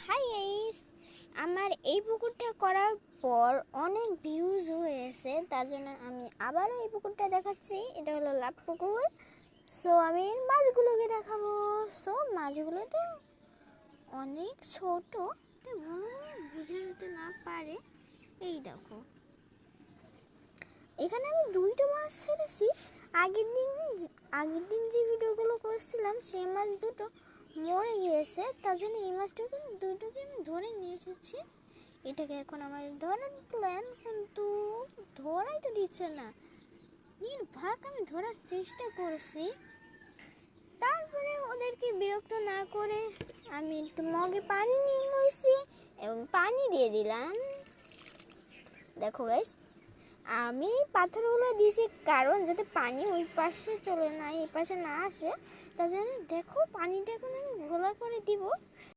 Hi guys, আমার এই পুকুরটা করার পর অনেক ভিউজ হয়েছে, তার জন্য আমি আবারও এই পুকুরটা দেখাচ্ছি। এটা হলো লাভ পুকুর। সো আমি মাছগুলোকে দেখাবো। সো মাছগুলো তো অনেক ছোট, বুঝে যেতে না পারে। এই দেখো, এখানে আমি দুইটা মাছ ছেড়েছি। আগের দিন যে ভিডিওগুলো করছিলাম সেই মাছ দুটো মরে গিয়েছে, তার জন্য এই মাছটাকে দুটোকে আমি ধরে নিয়ে এসেছি। এটাকে এখন আমার ধরার প্ল্যান, কিন্তু ধরাই তো দিচ্ছে না। নির্ভাগ আমি ধরার চেষ্টা করছি, তারপরে ওদেরকে বিরক্ত না করে আমি একটু মগে পানি নিয়ে নিয়েছি এবং পানি দিয়ে দিলাম। দেখো গাইস, আমি পাথরগুলো দিয়েছি কারণ যাতে পানি ওই পাশে চলে না, এই পাশে না আসে। তার জন্য দেখো পানিটা এখন আমি ঘোলা করে দিব।